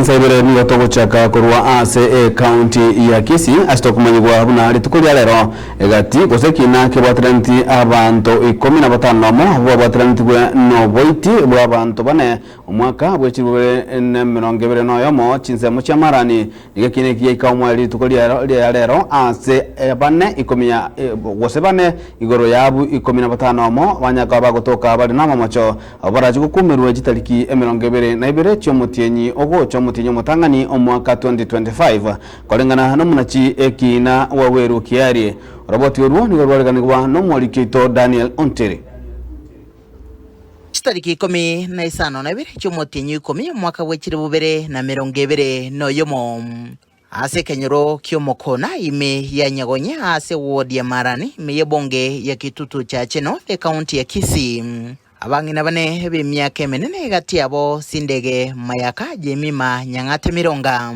Chinsebere ni gotogochaka kurwa ase county ya Kisii asitokumanyigwa buna ritukuri alero egati gosekina kebwatranti abantu 15 bwabwatranti gwe no boiti bw'abantu bane umwaka bwechirwe ne noyomo chinsemo chamarani nigekine kiyika umwali ritukuri alero ase bane 10 gose bane igoro yabu 15 banyaka bagotoka bali namo macho abaraje gukumirwe gitariki 22 cyomutienyi ogocho mutinyo mutangani omwaka 2025 kolengana no munachi ekina waweru kiari roboti oruo ni gorwareganirwa no mwarikito Daniel Onteri tariki 12 cyomutienyi 10 omwaka wechire bubere na 20 noyomo ase kenyoro kyomokona ime ya nyagonya ase wodi ya Marani ime bonge ya Kitutu cha Cheno the county ya Kisii. Abangina bane b'emyaka eminene gati yabo Sindege Mayaka Jemima Nyang'ate Mironga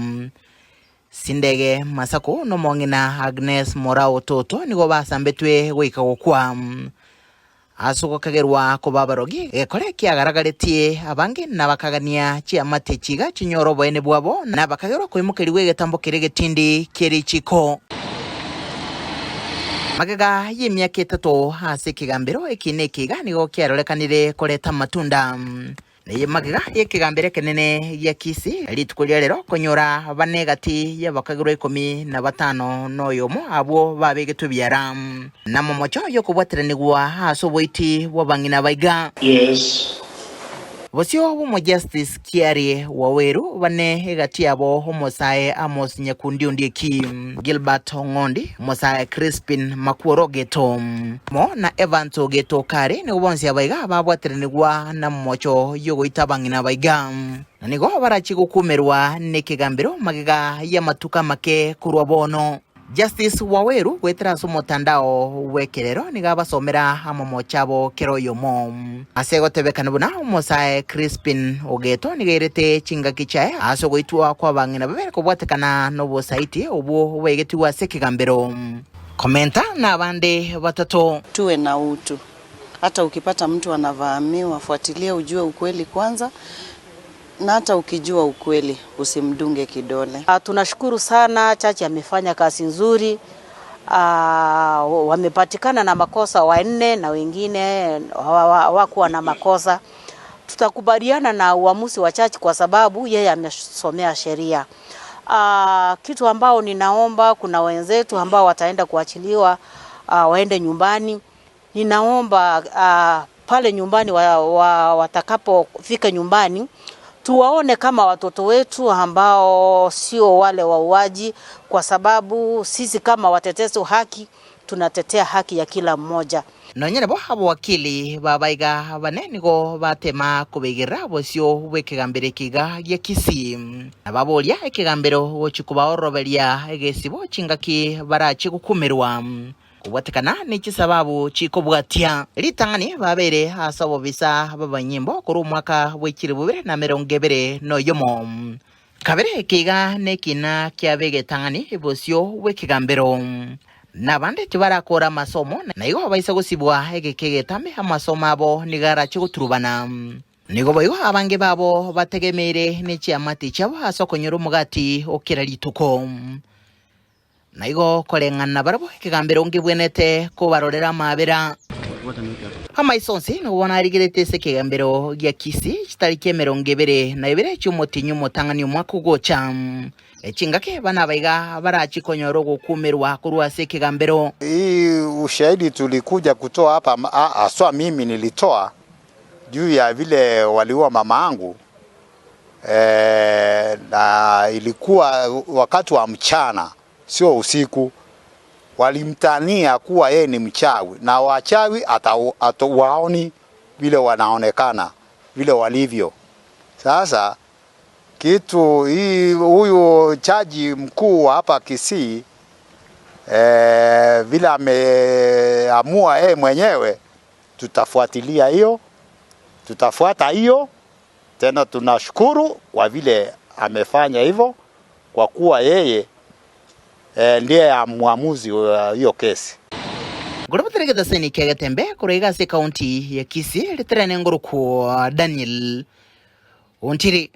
Sindege Masako no mongina Agnes Morao Toto nigo basambetwe goika gokwa asuko kagerwa ko babarogi ekore kiagaragaretie abange nabakagania chiamate chiga chinyoro bene bwabo nabakagerwa ko imukeriwe getambo kiregetindi kerichiko magaga y'imyaka 3 hase kigambero ekine kiga nigo kyarorekanire koreta matunda neye magaga y'ekigambere kenene ya Kisii ritukulia lero konyora banegati y'abakagirwa 15 noyomo abo babegetu byara namo mocho yo kubwateranigwa haso boiti wabangina baiga Bosio wo Justice Kiari Waweru bane egati yabo homosae Amos Nyakundi Ondieki Gilbert Ngondi Mosae Crispin Makuoro Geto mo na Evanto Geto Kare ne ubonsi abaiga babwateranigwa na mocho yogo itabangina baiga nigo barachi gukumerwa nekigambiro magiga ya matuka make kurwa bono Justice Waweru wetra mutandao wekerero nigabasomera amomo chabo keroyomo asego tebekana buna Mosae Crispin Ogeto nigerete chingaki chae asogoitwa kwa bangina babere ko bwatekana no bosaiti obo wegetiwa sekigambero komenta na bande batato tuwe na utu hata ukipata mtu anavamiwa fuatilia ujue ukweli kwanza na hata ukijua ukweli usimdunge kidole. Tunashukuru sana chachi amefanya kazi nzuri. Wamepatikana na makosa 4 na wengine hawakuwa na makosa. Tutakubaliana na uamuzi wa chachi kwa sababu yeye amesomea sheria. Kitu ambao ninaomba kuna wenzetu ambao wataenda kuachiliwa waende nyumbani. Ninaomba pale nyumbani watakapofika nyumbani tuwaone kama watoto wetu ambao sio wale wauaji kwa sababu sisi kama watetezi haki tunatetea haki ya kila mmoja. Nonyene bo habo wakili babaiga banenigo batema kubegira bosio wekigambere kiga ya Kisii nababolia ekigambero wochikuba orobelia egesibo chingaki barachi gukumerwa kubatekana n'iki sababu chiko bwatia litangani babere asabo bisa babanyimbo kuri umwaka w'ikiri bubere na 20 noyomo kabere kiga nekina kyabege tangani bosio wekigambero nabande tibarakora masomo nayo baisa gusibwa egekege tame amasomo abo nigara chiguturubana nigo boyo abange babo bategemere n'iki amati cyabo asokonyura umugati okira lituko naigo kolengana barabo kigambero ngibwenete ko barorera mabera kama isonsi no bona rigirete se kigambero ya Kisii kitariki 22 cy'umutinyo mutangani umwaka ugocha echingake bana baiga barachi konyoro gukumerwa kurwa se kigambero. Hii ushahidi tulikuja kutoa hapa aswa mimi nilitoa juu ya vile waliua mama yangu na ilikuwa wakati wa mchana sio usiku. Walimtania kuwa yeye ni mchawi na wachawi atawaoni vile wanaonekana vile walivyo. Sasa kitu hii huyu chaji mkuu hapa Kisii vile ameamua yeye mwenyewe tutafuatilia hiyo, tutafuata hiyo tena. Tunashukuru kwa vile amefanya hivyo kwa kuwa yeye ndiye muamuzi wa hiyo kesi. Gorobaterege daseni kegatembe kurega se county ya Kisii litrene ngoruko Daniel Ontiri.